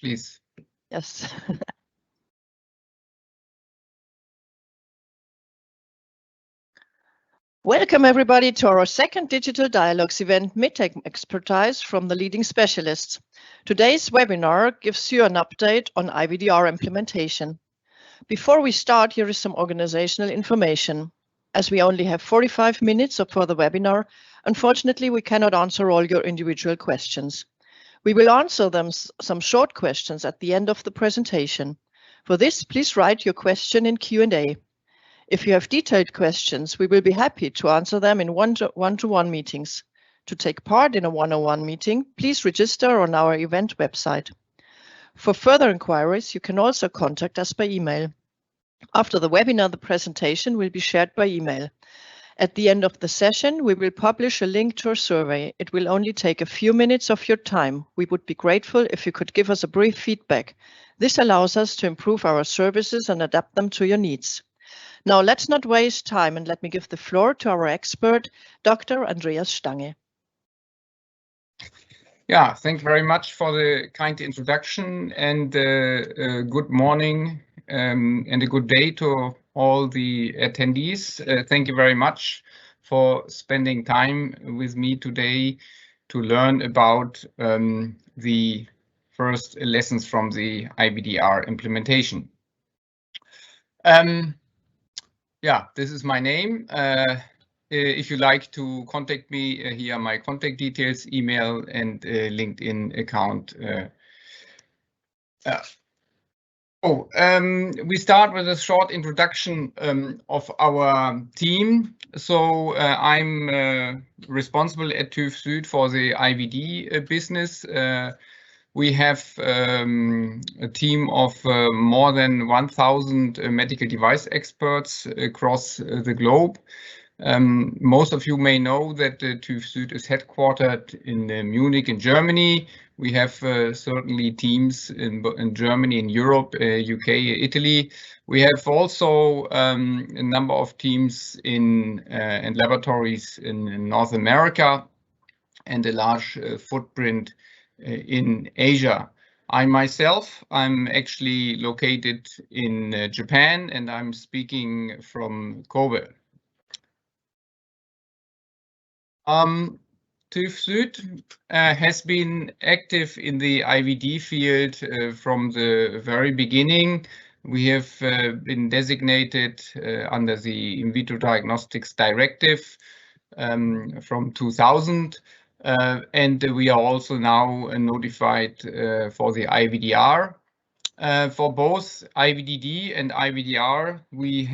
please. Yes. Welcome everybody to our second Digital Dialogues event, Medtech Expertise from the leading specialists. Today's webinar gives you an update on IVDR implementation. Before we start, here is some organizational information. As we only have 45 minutes for the webinar, unfortunately we cannot answer all your individual questions. We will answer them some short questions at the end of the presentation. For this, please write your question in Q&A. If you have detailed questions, we will be happy to answer them in one-to-one meetings. To take part in a one-on-one meeting, please register on our event website. For further inquiries, you can also contact us by email. After the webinar, the presentation will be shared by email. At the end of the session, we will publish a link to our survey. It will only take a few minutes of your time. We would be grateful if you could give us a brief feedback. This allows us to improve our services and adapt them to your needs. Now, let's not waste time and let me give the floor to our expert, Dr. Andreas Stange. Yeah, thank you very much for the kind introduction, and good morning and a good day to all the attendees. Thank you very much for spending time with me today to learn about the first lessons from the IVDR implementation. Yeah, this is my name. If you like to contact me, here are my contact details, email and LinkedIn account. We start with a short introduction of our team. So I'm responsible at TÜV Süd for the IVD business. We have a team of more than 1,000 medical device experts across the globe. Most of you may know that TÜV Süd is headquartered in Munich in Germany. We have certainly teams in Germany, in Europe, UK, Italy. We have also a number of teams and laboratories in North America and a large footprint in Asia. I'm actually located in Japan, and I'm speaking from Kobe. TÜV Süd has been active in the IVD field from the very beginning. We have been designated under the In Vitro Diagnostics Directive from 2000. And we are also now notified for the IVDR. For both IVDD and IVDR, we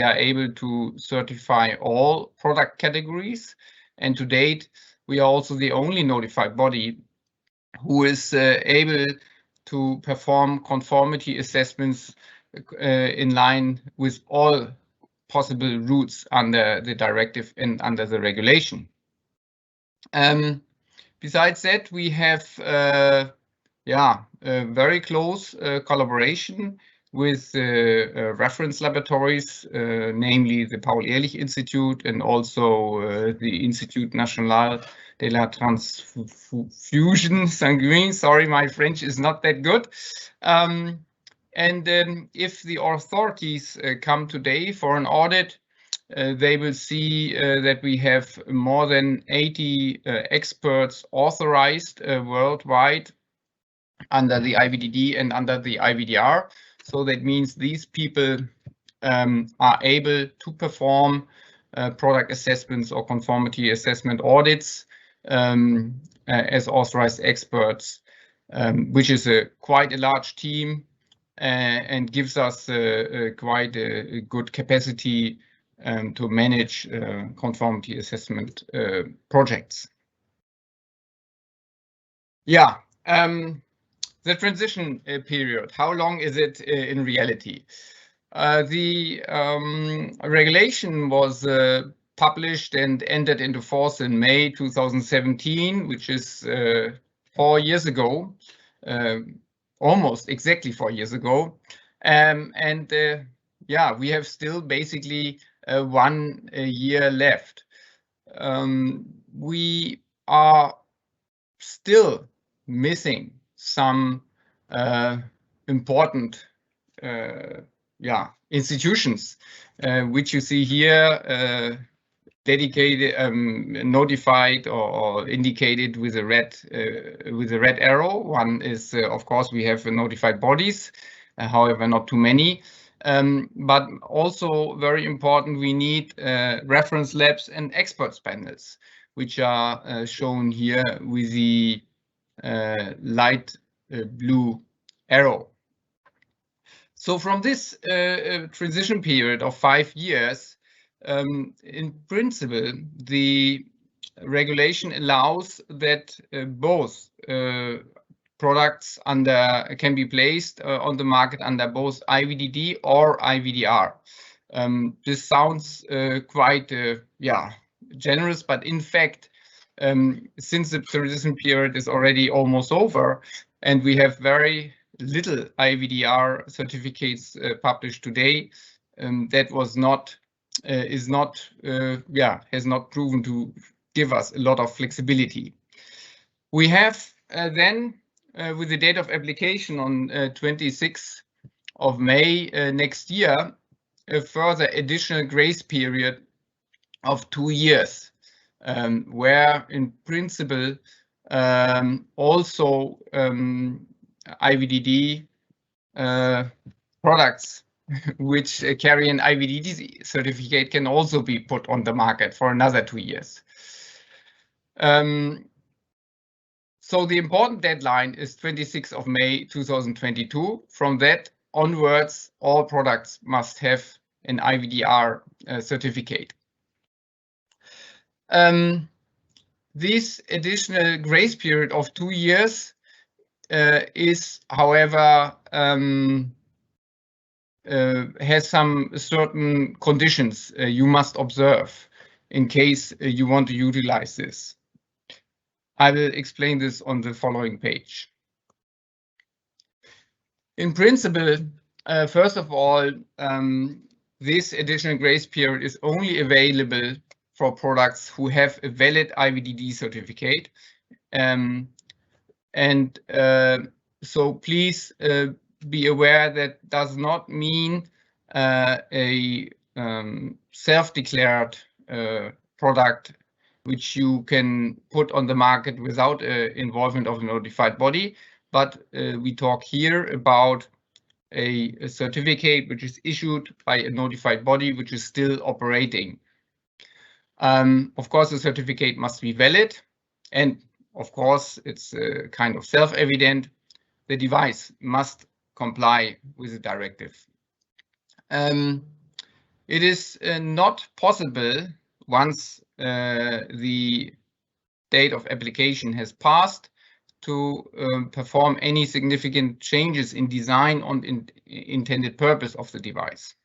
are able to certify all product categories. And to date, we are also the only notified body who is able to perform conformity assessments in line with all possible routes under the directive and under the regulation. Besides that, we have a very close collaboration with reference laboratories, namely the Paul-Ehrlich Institute and also the Institut National de la Transfusion Sanguine. Sorry, my French is not that good. If the authorities come today for an audit, they will see that we have more than 80 experts authorized worldwide under the IVDD and under the IVDR. So that means these people are able to perform product assessments or conformity assessment audits as authorized experts, which is quite a large team and gives us quite a good capacity to manage conformity assessment projects. Yeah, the transition period, how long is it in reality? The regulation was published and entered into force in May 2017, which is 4 years ago, almost exactly 4 years ago. Yeah, we have still basically 1 year left. We are still missing some important institutions, which you see here, dedicated, notified or indicated with a red arrow. One is, of course, we have notified bodies, however, not too many. But also very important, we need reference labs and experts panels, which are shown here with the light blue arrow. So from this transition period of 5 years, in principle, the regulation allows that both products can be placed on the market under both IVDD or IVDR. This sounds quite generous, but in fact, since the transition period is already almost over, and we have very little IVDR certificates published today, that has not proven to give us a lot of flexibility. We have then, with the date of application on 26th of May next year, a further additional grace period of 2 years, where in principle also IVDD products which carry an IVDD certificate can also be put on the market for another 2 years. So the important deadline is 26th of May 2022. From that onwards, all products must have an IVDR certificate. This additional grace period of 2 years is, however, has some certain conditions you must observe in case you want to utilize this. I will explain this on the following page. In principle, first of all, this additional grace period is only available for products who have a valid IVDD certificate. So please be aware that does not mean a self-declared product which you can put on the market without involvement of a notified body, but we talk here about a certificate which is issued by a notified body which is still operating. Of course, the certificate must be valid, and of course, it's kind of self-evident, the device must comply with the directive. It is not possible, once the date of application has passed, to perform any significant changes in design or in intended purpose of the device.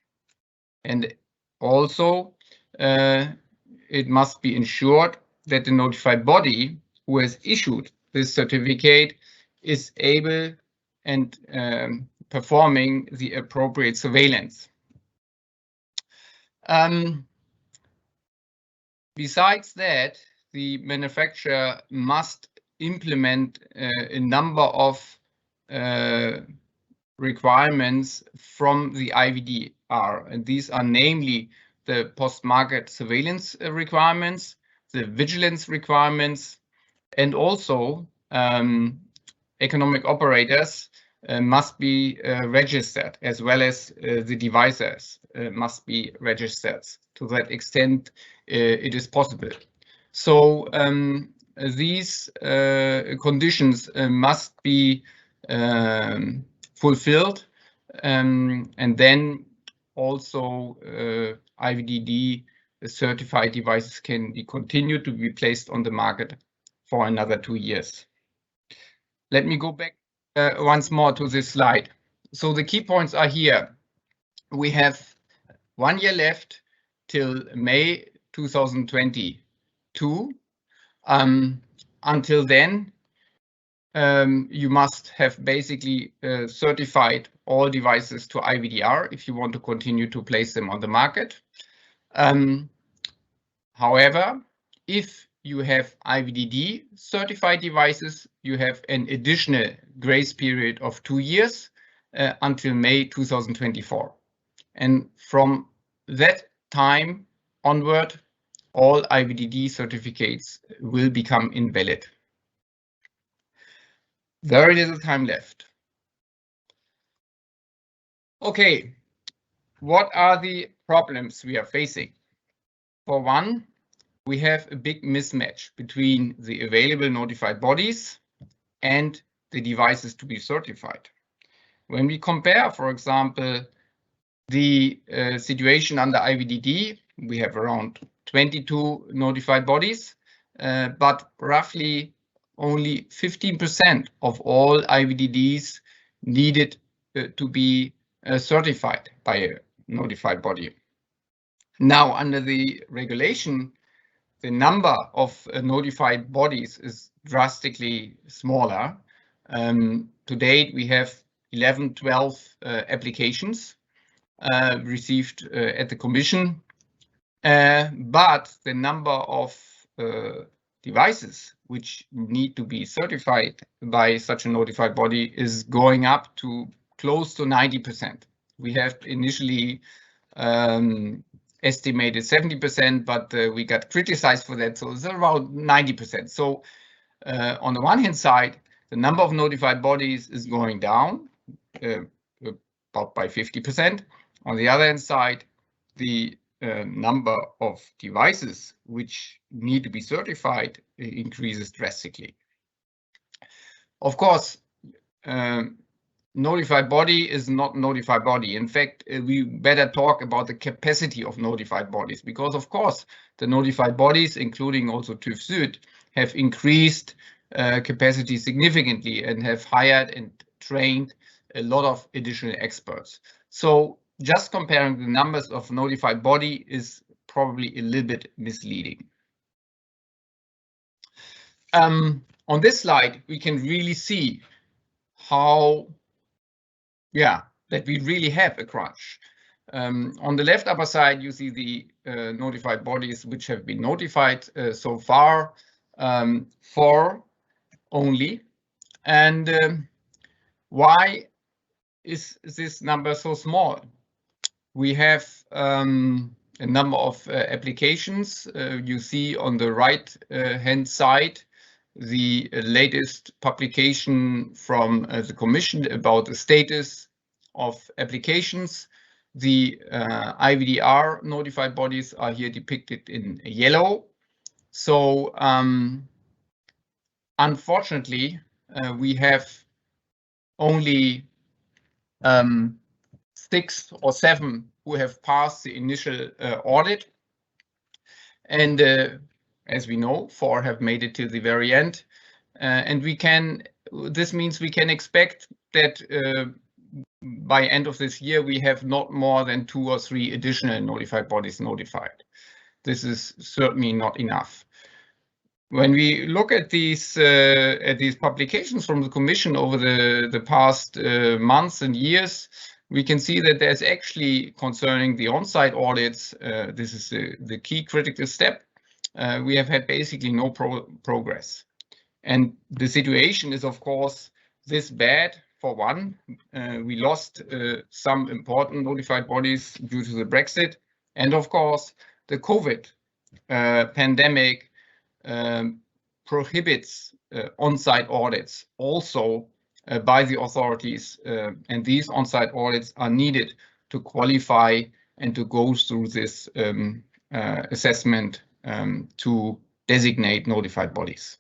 And also, it must be ensured that the notified body who has issued this certificate is able and performing the appropriate surveillance. Besides that, the manufacturer must implement a number of requirements from the IVDR, and these are namely the post-market surveillance requirements, the vigilance requirements, and also economic operators must be registered, as well as the devices must be registered. To that extent, it is possible. So these conditions must be fulfilled, and then also IVDD certified devices can be continued to be placed on the market for another 2 years. Let me go back once more to this slide. So the key points are here. We have 1 year left till May 2022. Until then, you must have basically certified all devices to IVDR if you want to continue to place them on the market. However, if you have IVDD certified devices, you have an additional grace period of 2 years until May 2024. And from that time onward, all IVDD certificates will become invalid. Very little time left. Okay, what are the problems we are facing? For one, we have a big mismatch between the available notified bodies and the devices to be certified. When we compare, for example, the situation under IVDD, we have around 22 notified bodies, but roughly only 15% of all IVDDs needed to be certified by a notified body. Now, under the regulation, the number of notified bodies is drastically smaller. To date, we have 11, 12 applications received at the Commission, but the number of devices which need to be certified by such a notified body is going up to close to 90%. We have initially estimated 70%, but we got criticized for that, so it's around 90%. So on the one hand side, the number of notified bodies is going down about by 50%. On the other hand side, the number of devices which need to be certified increases drastically. Of course, notified body is not notified body. In fact, we better talk about the capacity of notified bodies, because of course the notified bodies, including also TÜV Süd, have increased capacity significantly and have hired and trained a lot of additional experts. So just comparing the numbers of notified body is probably a little bit misleading. On this slide, we can really see how, that we really have a crunch. On the left upper side, you see the notified bodies which have been notified so far, 4 only. And why is this number so small? We have a number of applications. You see on the right hand side the latest publication from the Commission about the status of applications. The IVDR notified bodies are here depicted in yellow. So unfortunately, we have only 6 or 7 who have passed the initial audit. And as we know, 4 have made it to the very end. And this means we can expect that by end of this year, we have not more than 2 or 3 additional notified bodies notified. This is certainly not enough. When we look at these publications from the Commission over the past months and years, we can see that there's actually, concerning the on-site audits, this is the key critical step, we have had basically no progress. And the situation is, of course, this bad. For one, we lost some important notified bodies due to the Brexit. And of course, the COVID pandemic prohibits on-site audits also by the authorities, and these on-site audits are needed to qualify and to go through this assessment to designate notified bodies.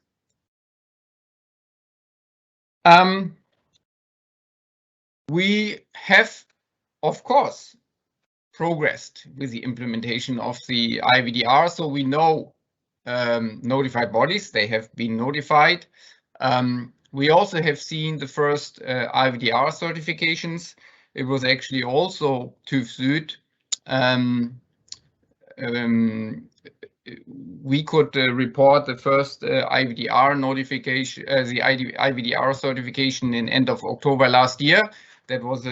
We have, of course, progressed with the implementation of the IVDR, so we know notified bodies, they have been notified. We also have seen the first IVDR certifications. It was actually also TÜV Süd. We could report the first IVDR notification, the IVDR certification in end of October last year. That was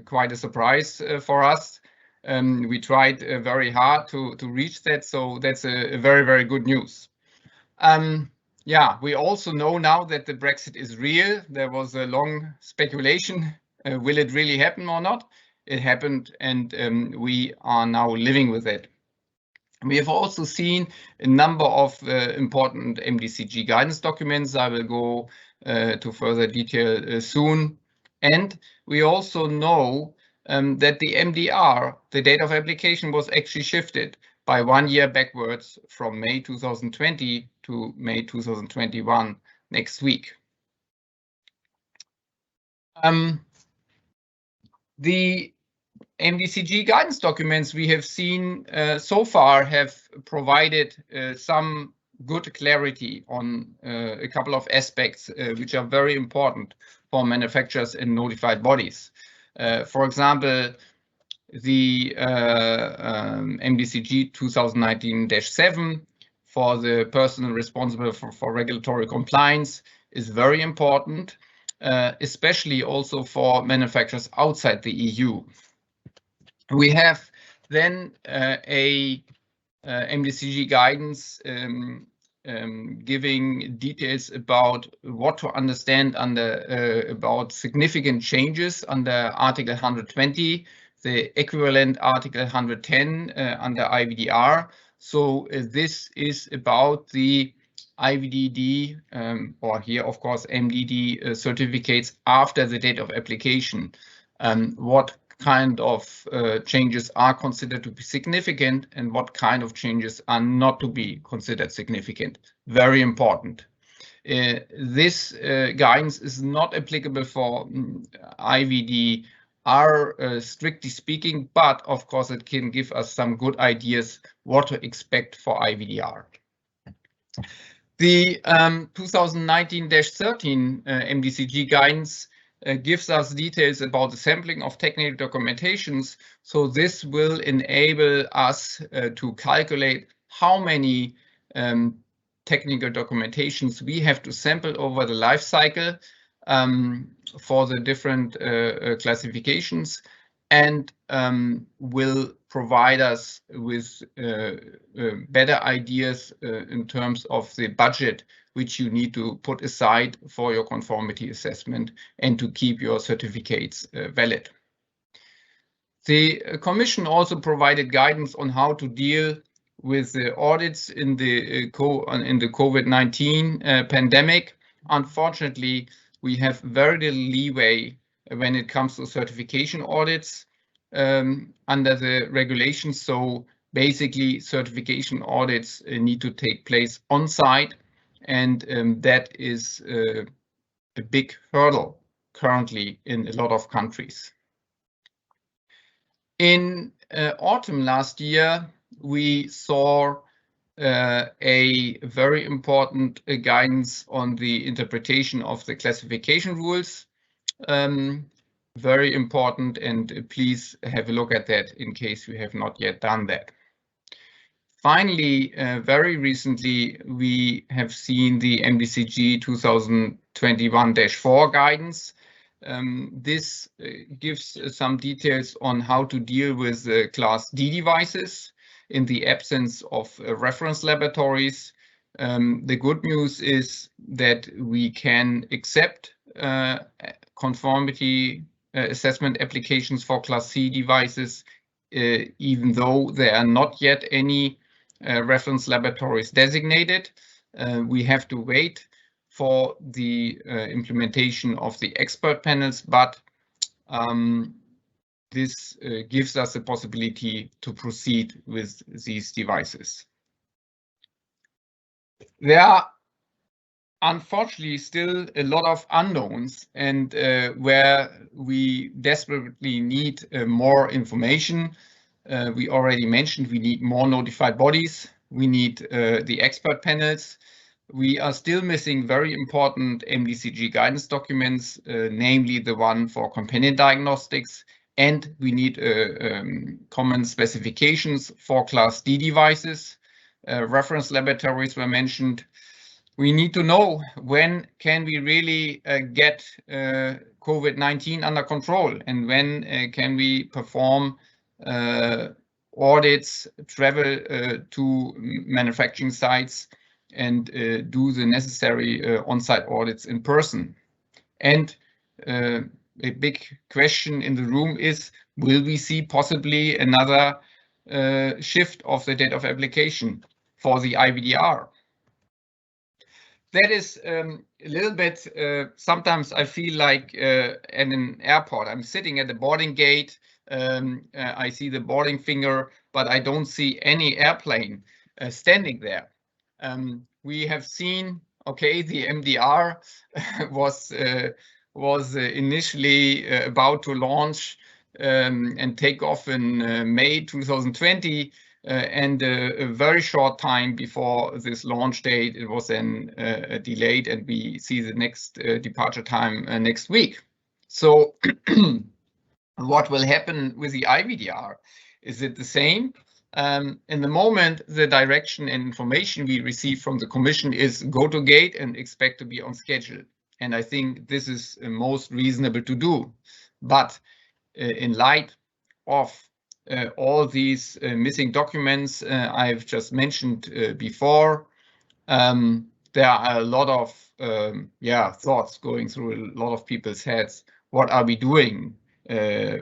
quite a surprise for us. We tried very hard to reach that, so that's a very, very good news. Yeah, we also know now that the Brexit is real. There was a long speculation. Will it really happen or not? It happened, and we are now living with it. We have also seen a number of important MDCG guidance documents. I will go to further detail soon. And we also know that the MDR, the date of application, was actually shifted by 1 year backwards from May 2020 to May 2021 next week. The MDCG guidance documents we have seen so far have provided some good clarity on a couple of aspects which are very important for manufacturers and notified bodies. For example, the MDCG 2019-7 for the person responsible for regulatory compliance is very important, especially also for manufacturers outside the EU. We have then a MDCG guidance giving details about what to understand under about significant changes under Article 120, the equivalent Article 110 under IVDR. So this is about the IVDD, or here, of course, MDD certificates after the date of application. What kind of changes are considered to be significant and what kind of changes are not to be considered significant. Very important. This guidance is not applicable for IVDR, strictly speaking, but of course it can give us some good ideas what to expect for IVDR. The 2019-13 MDCG guidance gives us details about the sampling of technical documentations. So this will enable us to calculate how many technical documentations we have to sample over the life cycle for the different classifications, and will provide us with better ideas in terms of the budget which you need to put aside for your conformity assessment and to keep your certificates valid. The Commission also provided guidance on how to deal with the audits in the COVID-19 pandemic. Unfortunately, we have very little leeway when it comes to certification audits under the regulations. So basically, certification audits need to take place on site, and that is a big hurdle currently in a lot of countries. In autumn last year, we saw a very important guidance on the interpretation of the classification rules. Very important, and please have a look at that in case you have not yet done that. Finally, very recently, we have seen the MDCG 2021-4 guidance. This gives some details on how to deal with Class D devices in the absence of reference laboratories. The good news is that we can accept conformity assessment applications for Class C devices, even though there are not yet any reference laboratories designated. We have to wait for the implementation of the expert panels, but this gives us the possibility to proceed with these devices. There are unfortunately still a lot of unknowns, and where we desperately need more information. We already mentioned we need more notified bodies. We need the expert panels. We are still missing very important MDCG guidance documents, namely the one for companion diagnostics, and we need common specifications for Class D devices. Reference laboratories were mentioned. We need to know when can we really get COVID-19 under control, and when can we perform audits, travel to manufacturing sites and do the necessary on-site audits in person. And a big question in the room is, will we see possibly another shift of the date of application for the IVDR? That is a little bit, sometimes I feel like at an airport. I'm sitting at the boarding gate, I see the boarding finger, but I don't see any airplane standing there. We have seen, okay, the MDR was initially about to launch and take off in May 2020. And a very short time before this launch date, it was then delayed, and we see the next departure time next week. So what will happen with the IVDR? Is it the same? In the moment, the direction and information we receive from the Commission is go to gate and expect to be on schedule. And I think this is most reasonable to do. But in light of all these missing documents I've just mentioned before, there are a lot of thoughts going through a lot of people's heads. What are we doing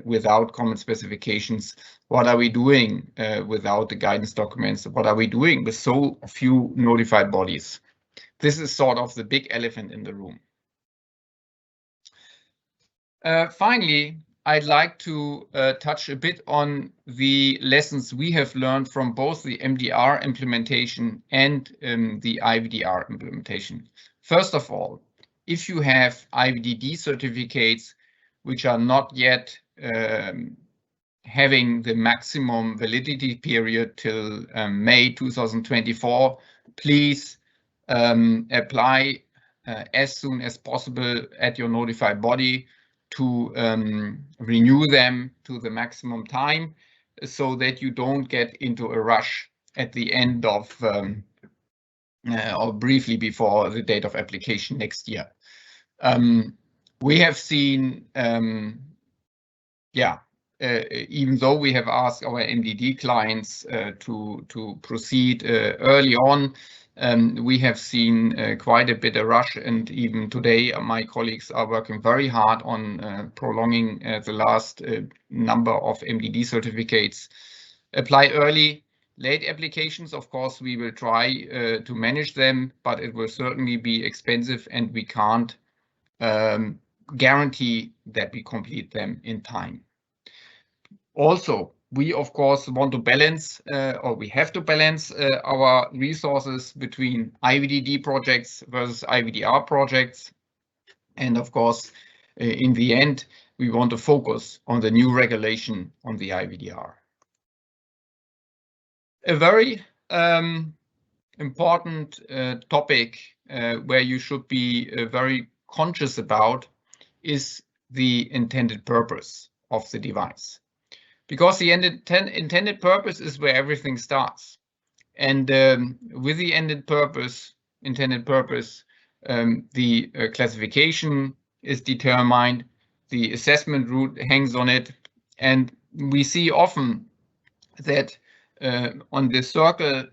without common specifications? What are we doing without the guidance documents? What are we doing with so few notified bodies? This is sort of the big elephant in the room. Finally, I'd like to touch a bit on the lessons we have learned from both the MDR implementation and the IVDR implementation. First of all, if you have IVDD certificates which are not yet having the maximum validity period till May 2024, please apply as soon as possible at your notified body to renew them to the maximum time, so that you don't get into a rush at the end of or briefly before the date of application next year. We have seen, even though we have asked our MDD clients to proceed early on, we have seen quite a bit of rush, and even today my colleagues are working very hard on prolonging the last number of MDD certificates. Apply early. Late applications, of course, we will try to manage them, but it will certainly be expensive, and we can't guarantee that we complete them in time. Also, we of course want to balance, or we have to balance our resources between IVDD projects versus IVDR projects. And of course, in the end, we want to focus on the new regulation on the IVDR. A very important topic where you should be very conscious about is the intended purpose of the device. Because the intended purpose is where everything starts. And with the intended purpose, the classification is determined, the assessment route hangs on it. And we see often that on this circle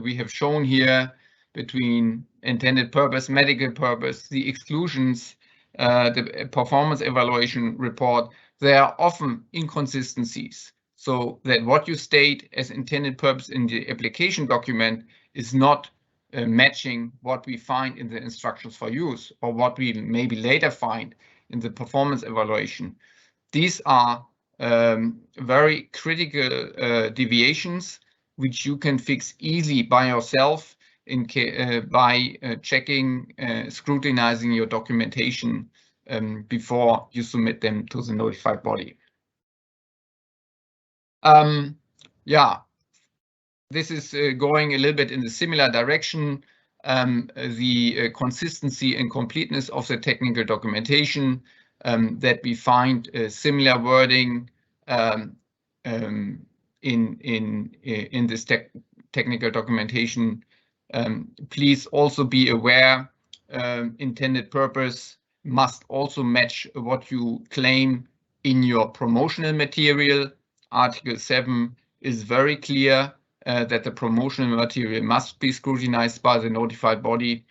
we have shown here between intended purpose, medical purpose, the exclusions, the performance evaluation report, there are often inconsistencies, so that what you state as intended purpose in the application document is not matching what we find in the instructions for use, or what we maybe later find in the performance evaluation. These are very critical deviations which you can fix easily by yourself by checking, scrutinizing your documentation before you submit them to the notified body. This is going a little bit in the similar direction. The consistency and completeness of the technical documentation, that we find similar wording in this technical documentation. Please also be aware, intended purpose must also match what you claim in your promotional material. Article 7 is very clear that the promotional material must be scrutinized by the notified body,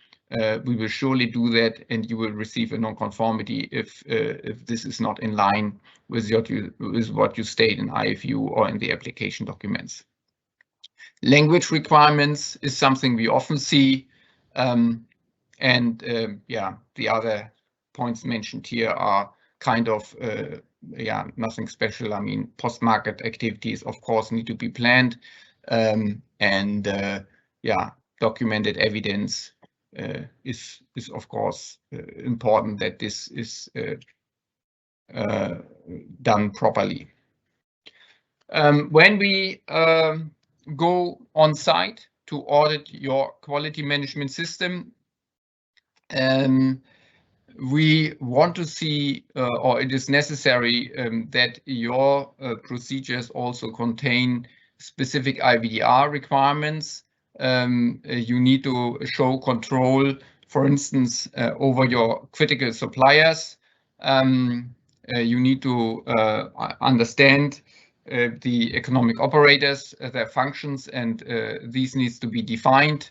we will surely do that, and you will receive a non-conformity if this is not in line with what you state in IFU or in the application documents. Language requirements is something we often see, the other points mentioned here are kind of nothing special. I mean, post-market activities, of course, need to be planned, documented evidence is of course important that this is done properly. When we go on site to audit your quality management system, we want to see, or it is necessary that your procedures also contain specific IVDR requirements. You need to show control, for instance, over your critical suppliers. You need to understand the economic operators, their functions, and these needs to be defined.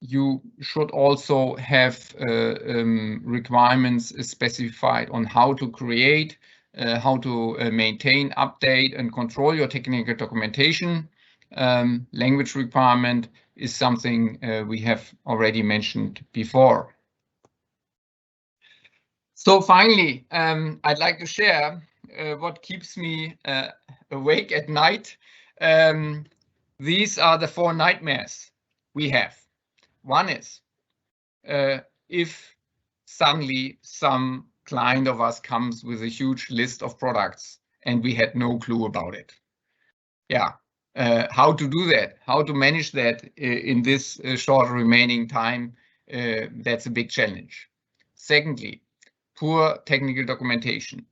You should also have requirements specified on how to create, how to maintain, update, and control your technical documentation. Language requirement is something we have already mentioned before. So finally, I'd like to share what keeps me awake at night. These are the 4 nightmares we have. One is if suddenly some client of us comes with a huge list of products and we had no clue about it. How to do that, how to manage that in this short remaining time, that's a big challenge. Secondly, poor technical documentation.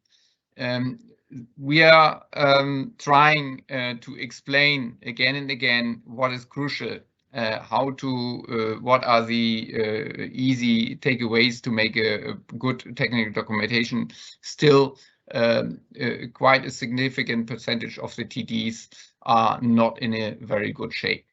We are trying to explain again and again what is crucial, what are the easy takeaways to make a good technical documentation. Still, quite a significant percentage of the TDs are not in a very good shape.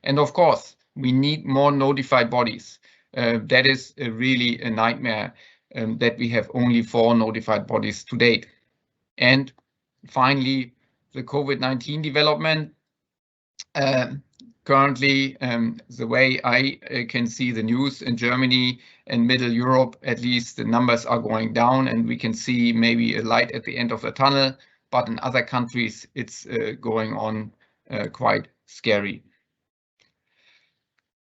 And of course, we need more notified bodies. That is really a nightmare that we have only 4 notified bodies to date. And finally, the COVID-19 development. Currently, the way I can see the news in Germany and Middle Europe, at least the numbers are going down and we can see maybe a light at the end of the tunnel. But in other countries, it's going on quite scary.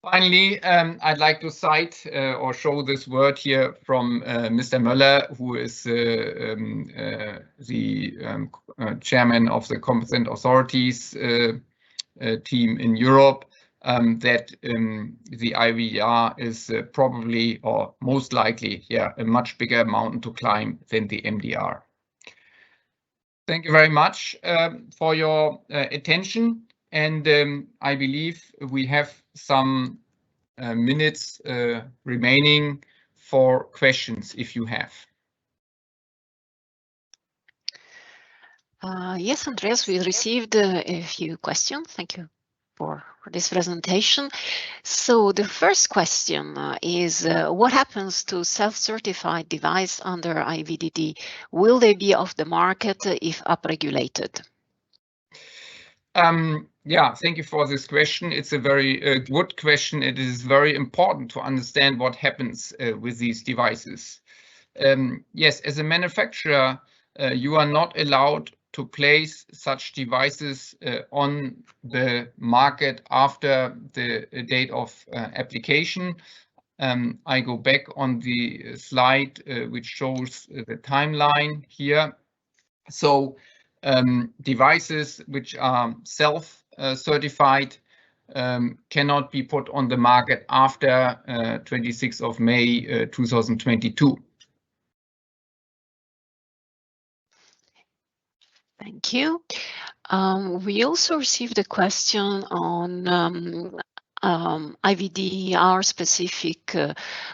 Finally, I'd like to cite or show this word here from Mr. Möller, who is the chairman of the competent authorities team in Europe, that the IVDR is probably or most likely a much bigger mountain to climb than the MDR. Thank you very much for your attention, and I believe we have some minutes remaining for questions if you have. Yes, Andreas, we received a few questions. Thank you for this presentation. So the first question is, what happens to self-certified device under IVDD? Will they be off the market if upregulated? Thank you for this question. It's a very good question. It is very important to understand what happens with these devices. Yes, as a manufacturer, you are not allowed to place such devices on the market after the date of application. I go back on the slide which shows the timeline here. So devices which are self-certified cannot be put on the market after 26th of May 2022. Thank you. We also received a question on IVDR specific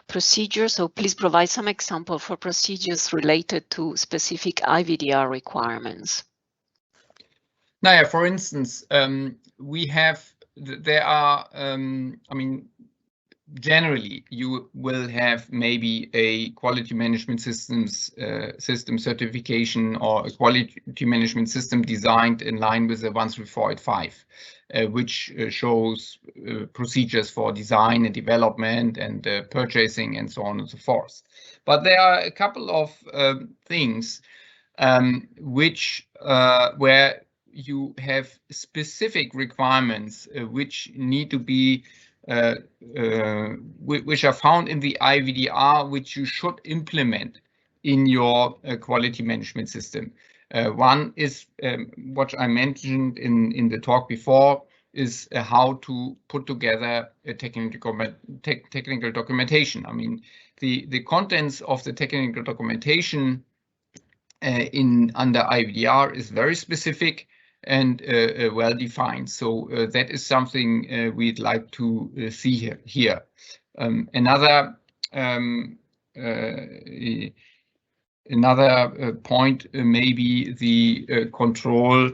procedures. So please provide some example for procedures related to specific IVDR requirements. Now, yeah, for instance, we have, there are, I mean, generally, you will have maybe a quality management system certification or a quality management system designed in line with the 13485, which shows procedures for design and development and purchasing and so on and so forth. But there are a couple of things which where you have specific requirements which need to be which are found in the IVDR, which you should implement in your quality management system. One is what I mentioned in the talk before, is how to put together a technical documentation. I mean, the contents of the technical documentation under IVDR is very specific and well defined. So that is something we'd like to see here. Another point may be the control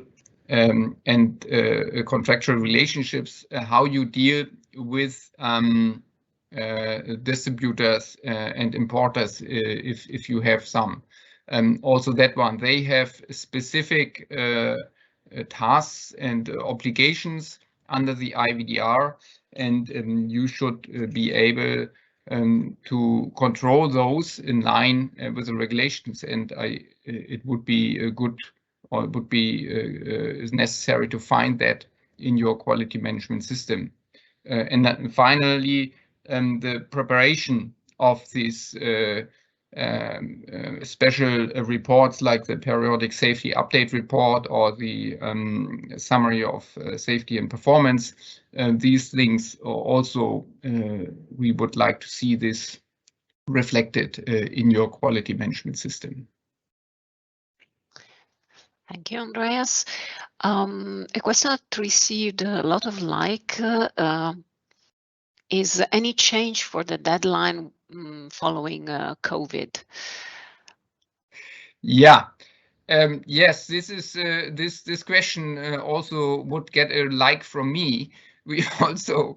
and contractual relationships, how you deal with distributors and importers if you have some. Also that one, they have specific tasks and obligations under the IVDR, and you should be able to control those in line with the regulations. And it would be good, or it would be necessary to find that in your quality management system. And then finally, the preparation of these special reports like the periodic safety update report or the summary of safety and performance. These things also, we would like to see this reflected in your quality management system. Thank you, Andreas. A question that received a lot of is any change for the deadline following COVID? Yeah. Yes, this is this question also would get a like from me. We also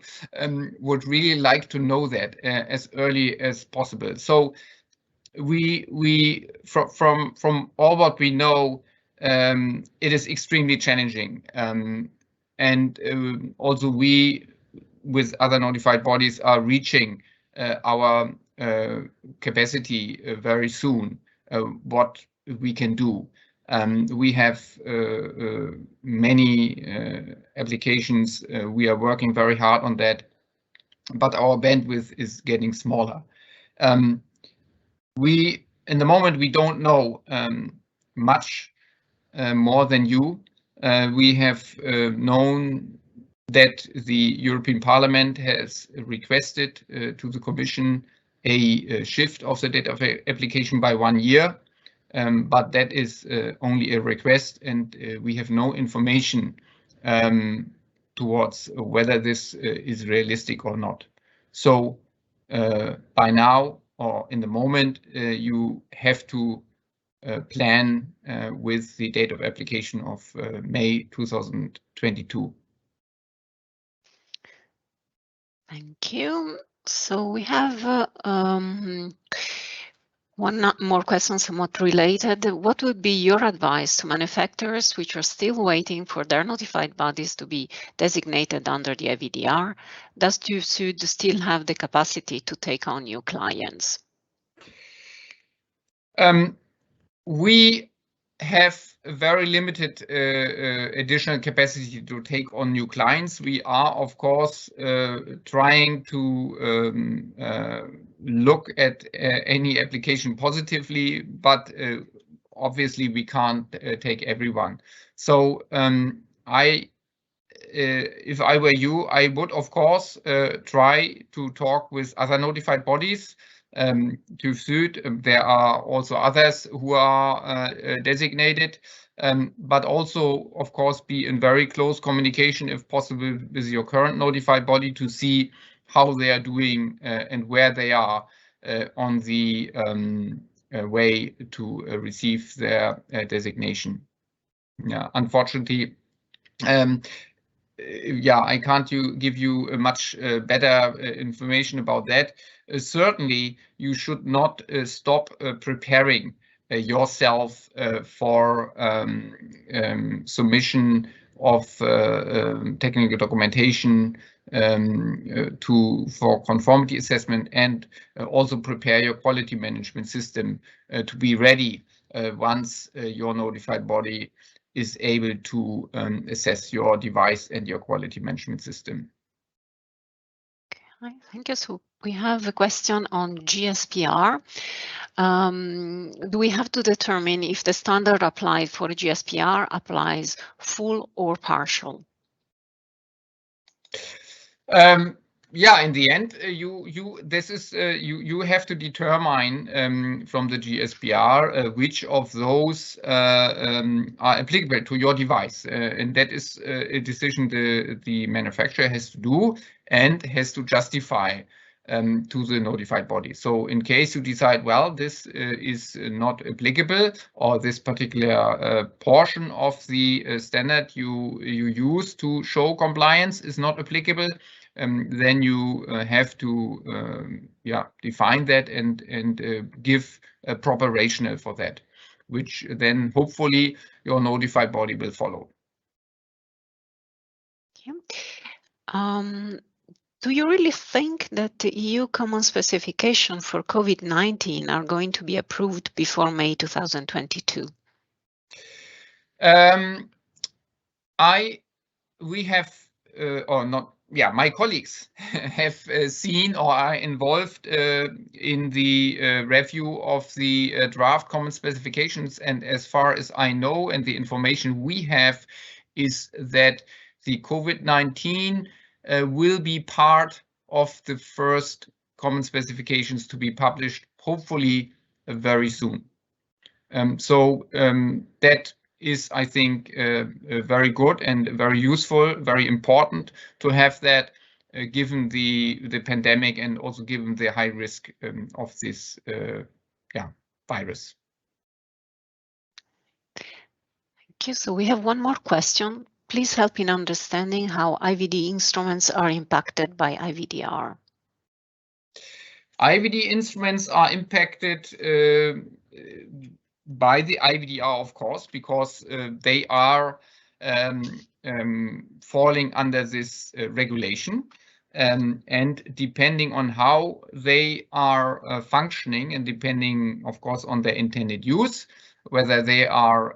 would really like to know that as early as possible. So we from all what we know, it is extremely challenging, and also we with other notified bodies are reaching our capacity very soon. What we can do. We have many applications. We are working very hard on that, but our bandwidth is getting smaller. In the moment, we don't know much more than you. We have known that the European Parliament has requested to the Commission a shift of the date of application by 1 year. But that is only a request, and we have no information towards whether this is realistic or not. So by now, or in the moment, you have to plan with the date of application of May 2022. Thank you. So we have one more question somewhat related. What would be your advice to manufacturers which are still waiting for their notified bodies to be designated under the IVDR? Does TÜV SÜD still have the capacity to take on new clients? We have very limited additional capacity to take on new clients. We are, of course, trying to look at any application positively, but obviously we can't take everyone. So if I were you, I would, of course, try to talk with other notified bodies. TÜV SÜD, there are also others who are designated, but also, of course, be in very close communication, if possible, with your current notified body to see how they are doing and where they are on the way to receive their designation. Yeah, unfortunately, Yeah, I can't give you much better information about that. Certainly, you should not stop preparing yourself for submission of technical documentation for conformity assessment, and also prepare your quality management system to be ready once your notified body is able to assess your device and your quality management system. Okay, thank you. So we have a question on GSPR. Do we have to determine if the standard applied for GSPR applies full or partial? Yeah, in the end, you have to determine from the GSPR which of those are applicable to your device, and that is a decision the manufacturer has to do and has to justify to the notified body. So in case you decide, well, this is not applicable, or this particular portion of the standard you use to show compliance is not applicable, then you have to define that and give a proper rationale for that, which then hopefully your notified body will follow. Do you really think that the EU common specification for COVID-19 are going to be approved before May 2022? My colleagues have seen or are involved in the review of the draft common specifications, and as far as I know and the information we have is that the COVID-19 will be part of the first common specifications to be published, hopefully very soon. That is, I think, very good and very useful, very important to have that, given the pandemic and also given the high risk of this virus. Thank you. So we have one more question. Please help in understanding how IVD instruments are impacted by IVDR. IVD instruments are impacted by the IVDR, of course, because they are falling under this regulation. And depending on how they are functioning, and depending, of course, on their intended use, whether they are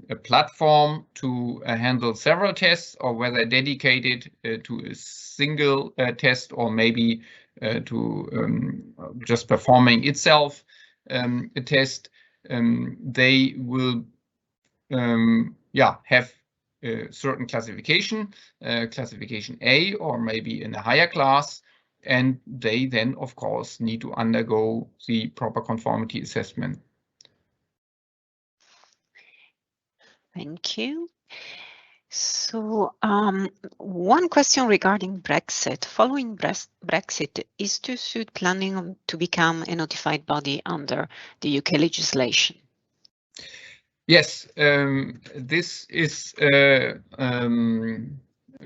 a platform to handle several tests, or whether dedicated to a single test, or maybe to just performing itself a test, they will have a certain classification, classification A, or maybe in a higher class, and they then, of course, need to undergo the proper conformity assessment. Thank you. So one question regarding Brexit. Following Brexit, is TÜV planning to become a notified body under the UK legislation? Yes, this is,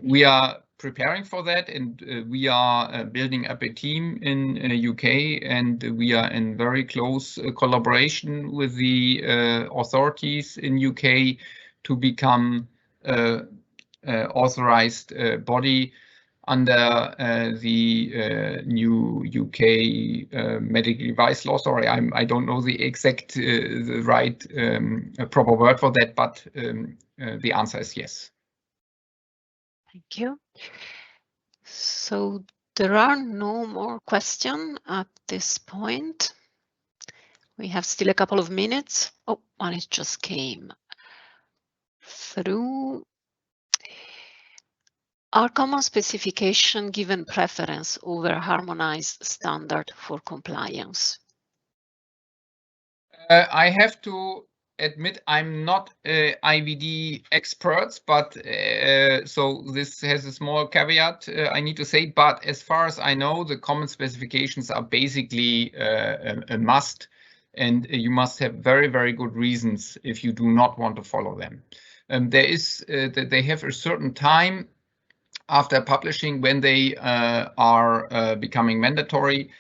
we are preparing for that, and we are building up a team in UK, and we are in very close collaboration with the authorities in UK to become authorized body under the new UK medical device law. Sorry, I don't know the exact, the right proper word for that, but the answer is yes. Thank you. So there are no more questions at this point. We have still a couple of minutes. Oh, one just came through. Are common specification given preference over harmonized standard for compliance? I have to admit I'm not IVD expert, but so this has a small caveat I need to say. But as far as I know, the common specifications are basically a must, and you must have very, very good reasons if you do not want to follow them. They have a certain time after publishing when they are becoming mandatory.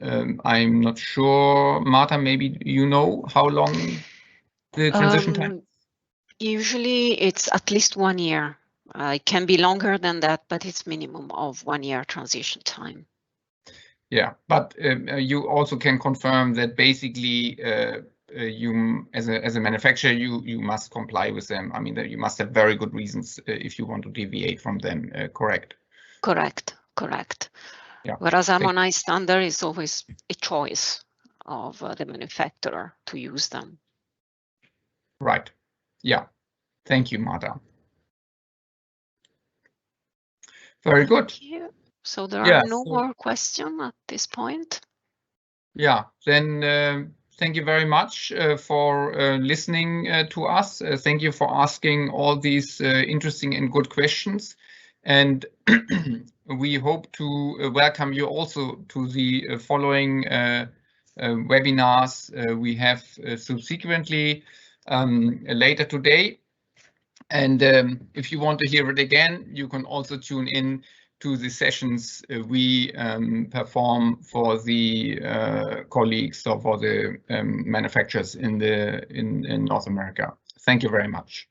I'm not sure, Marta, maybe you know how long the transition time? Usually it's at least 1 year. It can be longer than that, but it's minimum of 1 year transition time. Yeah, but you also can confirm that basically you, as a manufacturer, you must comply with them. I mean, that you must have very good reasons if you want to deviate from them. Correct? Correct. Yeah. Whereas harmonized standard is always a choice of the manufacturer to use them. Right. Yeah. Thank you, Marta. Very good. Thank you. So there are no more questions at this point. Yeah, then thank you very much for listening to us. Thank you for asking all these interesting and good questions. And we hope to welcome you also to the following webinars we have subsequently later today. And if you want to hear it again, you can also tune in to the sessions we perform for the colleagues or for the manufacturers in North America. Thank you very much.